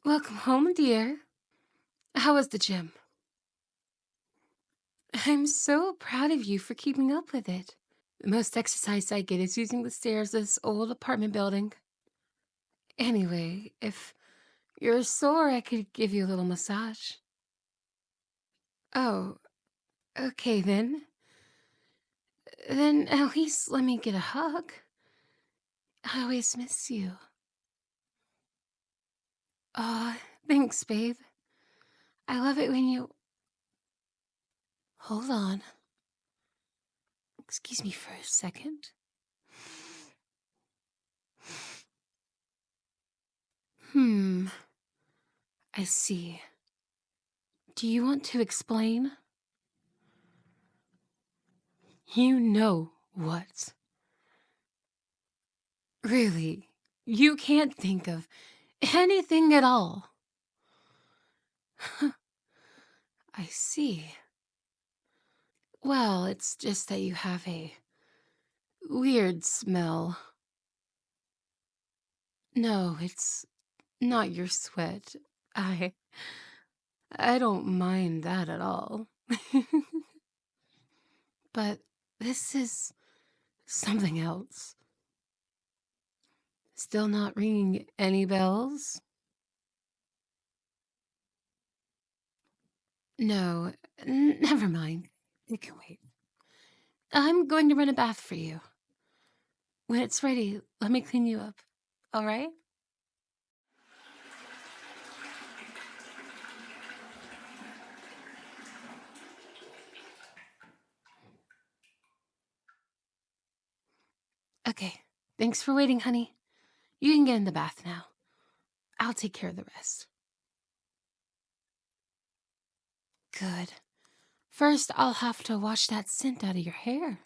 Welcome home, dear. How was the gym? I'm so proud of you for keeping up with it. The most exercise I get is using the stairs of this old apartment building. Anyway, if you're sore, I could give you a little massage. Oh, okay then. Then at least let me get a hug. I always miss you. Aw, thanks, babe. I love it when you... Hold on. Excuse me for a second. I see. Do you want to explain? You know what? Really? You can't think of anything at all? I see. Well, it's just that you have a weird smell. No, it's not your sweat. I I don't mind that at all. But this is something else. Still not ringing any bells? No, never mind. It can wait. I'm going to run a bath for you. When it's ready, let me clean you up. All right? Okay. Thanks for waiting, honey. You can get in the bath now. I'll take care of the rest. Good. First, I'll have to wash that scent out of your hair.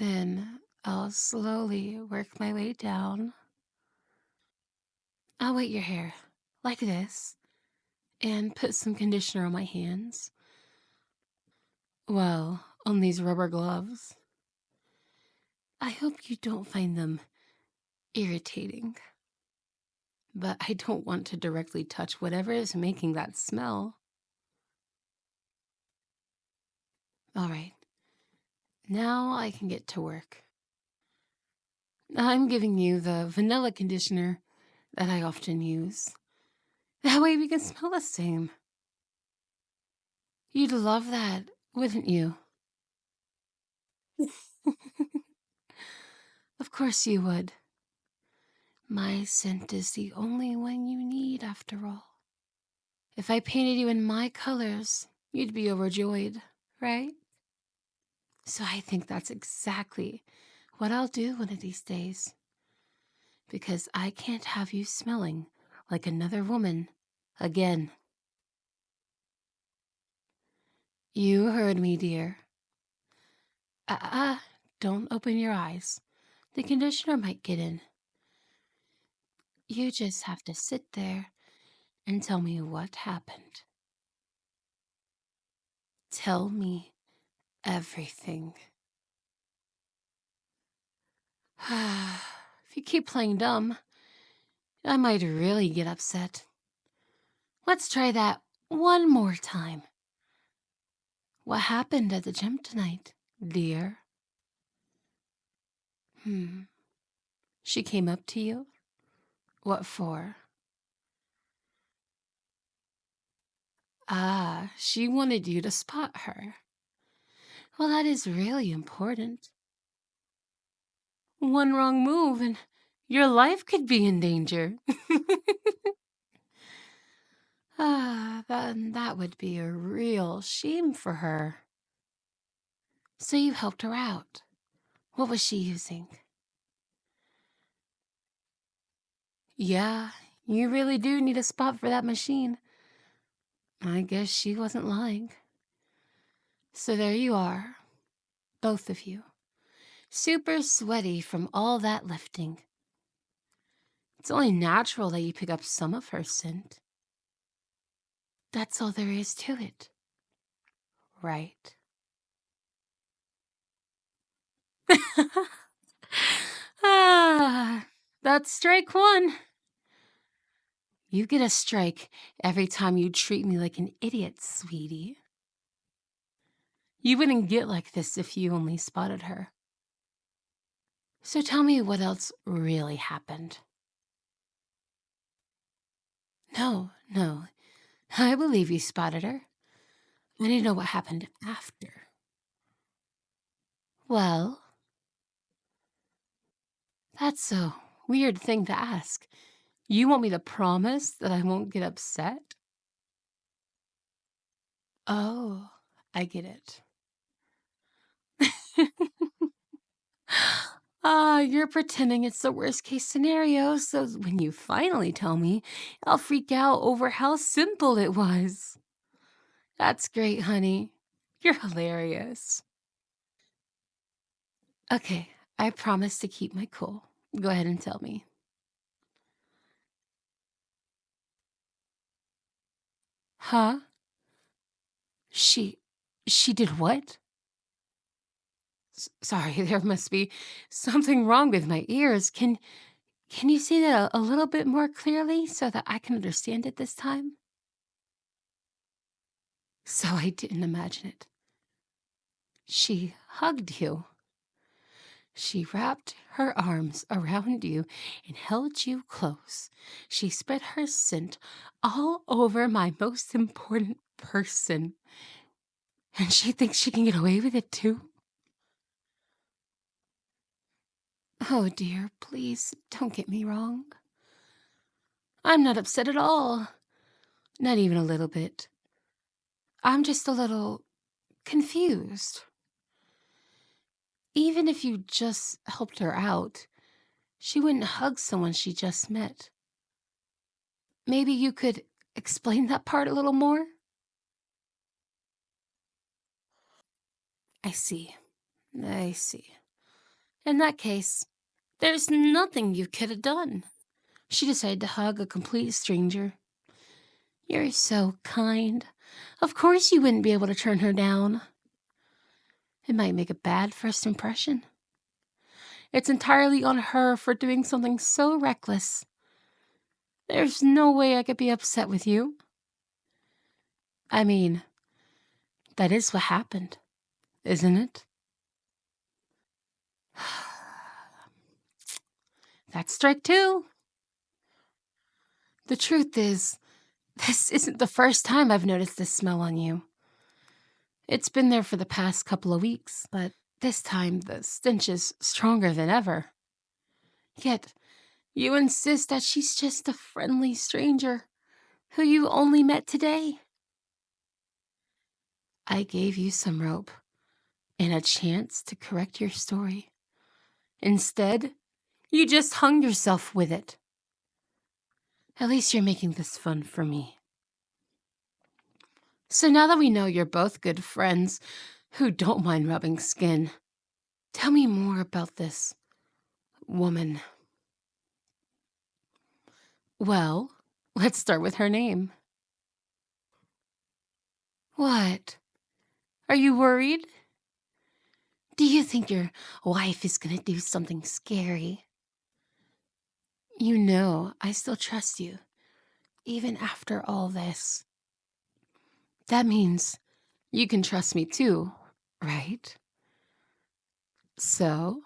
Then I'll slowly work my way down. I'll wet your hair, like this, and put some conditioner on my hands. Well, on these rubber gloves. I hope you don't find them irritating. But I don't want to directly touch whatever is making that smell. All right. Now I can get to work. I'm giving you the vanilla conditioner that I often use. That way we can smell the same. You'd love that, wouldn't you? Of course you would. My scent is the only one you need, after all. If I painted you in my colors, you'd be overjoyed, right? So I think that's exactly what I'll do one of these days. Because I can't have you smelling like another woman again. You heard me, dear. Don't open your eyes. The conditioner might get in. You just have to sit there and tell me what happened. Tell me everything. If you keep playing dumb, I might really get upset. Let's try that one more time. What happened at the gym tonight, dear? She came up to you? What for? Ah, she wanted you to spot her. Well, that is really important. One wrong move and your life could be in danger. That would be a real shame for her. So you helped her out. What was she using? Yeah, you really do need a spot for that machine. I guess she wasn't lying. So there you are, both of you, super sweaty from all that lifting. It's only natural that you pick up some of her scent. That's all there is to it, right? That's strike one. You get a strike every time you treat me like an idiot, sweetie. You wouldn't get like this if you only spotted her. So tell me what else really happened. No, I believe you spotted her. I need to know what happened after. Well, that's a weird thing to ask. You want me to promise that I won't get upset? Oh, I get it. You're pretending it's the worst case scenario, so when you finally tell me, I'll freak out over how simple it was. That's great, honey. You're hilarious. Okay, I promise to keep my cool. Go ahead and tell me. Huh? She she did what? Sorry, there must be something wrong with my ears. Can you say that a little bit more clearly so that I can understand it this time? So I didn't imagine it. She hugged you. She wrapped her arms around you and held you close. She spread her scent all over my most important person. And she thinks she can get away with it too? Oh dear, please don't get me wrong. I'm not upset at all. Not even a little bit. I'm just a little confused. Even if you just helped her out, she wouldn't hug someone she just met. Maybe you could explain that part a little more? I see. I see. In that case, there's nothing you could have done. She decided to hug a complete stranger. You're so kind. Of course you wouldn't be able to turn her down. It might make a bad first impression. It's entirely on her for doing something so reckless. There's no way I could be upset with you. I mean, that is what happened, isn't it? That's strike two. The truth is, this isn't the first time I've noticed this smell on you. It's been there for the past couple of weeks, but this time the stench is stronger than ever. Yet, you insist that she's just a friendly stranger who you only met today. I gave you some rope and a chance to correct your story. Instead, you just hung yourself with it. At least you're making this fun for me. So now that we know you're both good friends who don't mind rubbing skin, tell me more about this woman. Well, let's start with her name. What? Are you worried? Do you think your wife is gonna do something scary? You know, I still trust you, even after all this. That means you can trust me too, right? So,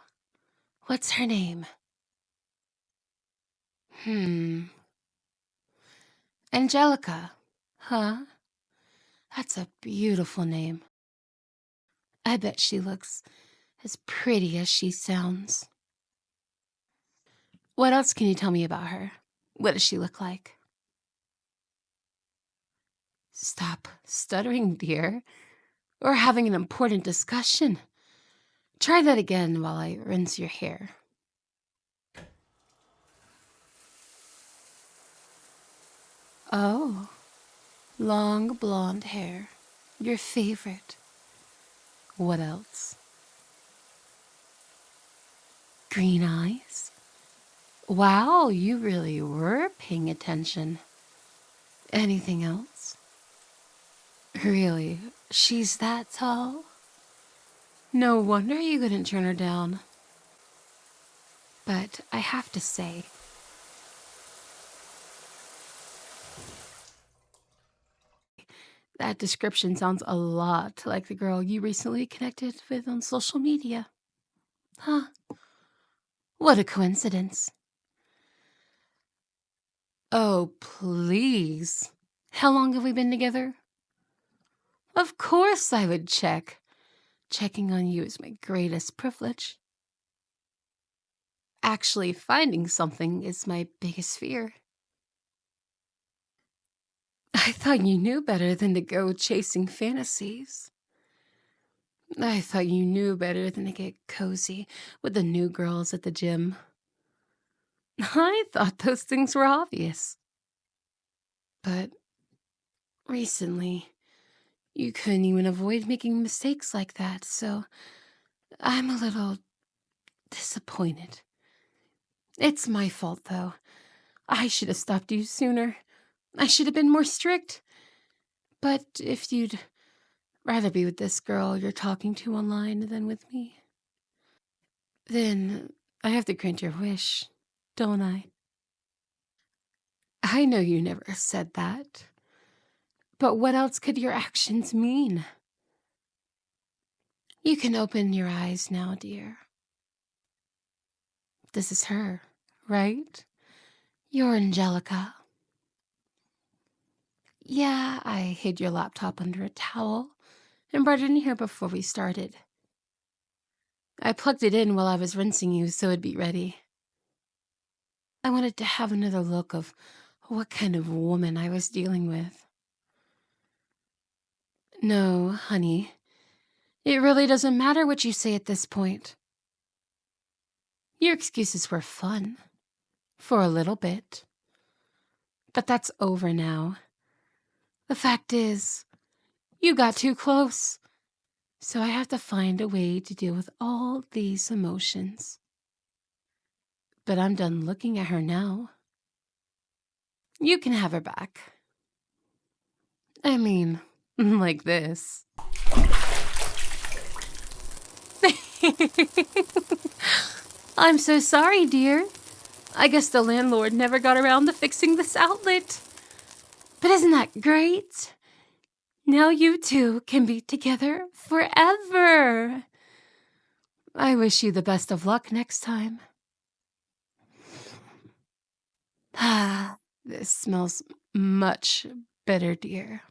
what's her name? Angelica. Huh? That's a beautiful name. I bet she looks as pretty as she sounds. What else can you tell me about her? What does she look like? Stop stuttering, dear. We're having an important discussion. Try that again while I rinse your hair. Oh, long blonde hair. Your favorite. What else? Green eyes? Wow, you really were paying attention. Anything else? Really? She's that tall? No wonder you couldn't turn her down. But I have to say, That description sounds a lot like the girl you recently connected with on social media. Huh. What a coincidence. Oh, please. How long have we been together? Of course I would check. Checking on you is my greatest privilege. Actually, finding something is my biggest fear. I thought you knew better than to go chasing fantasies. I thought you knew better than to get cozy with the new girls at the gym. I thought those things were obvious. But recently, you couldn't even avoid making mistakes like that, so I'm a little disappointed. It's my fault, though. I should have stopped you sooner. I should have been more strict. But if you'd rather be with this girl you're talking to online than with me, then I have to grant your wish, don't I? I know you never said that. But what else could your actions mean? You can open your eyes now, dear. This is her, right? You're Angelica. Yeah, I hid your laptop under a towel and brought it in here before we started. I plugged it in while I was rinsing you so it'd be ready. I wanted to have another look of what kind of woman I was dealing with. No, honey. It really doesn't matter what you say at this point. Your excuses were fun. For a little bit. But that's over now. The fact is, you got too close. So I have to find a way to deal with all these emotions. But I'm done looking at her now. You can have her back. I mean, like this. I'm so sorry, dear. I guess the landlord never got around to fixing this outlet. But isn't that great? Now you two can be together forever. I wish you the best of luck next time. Ah, this smells much better, dear.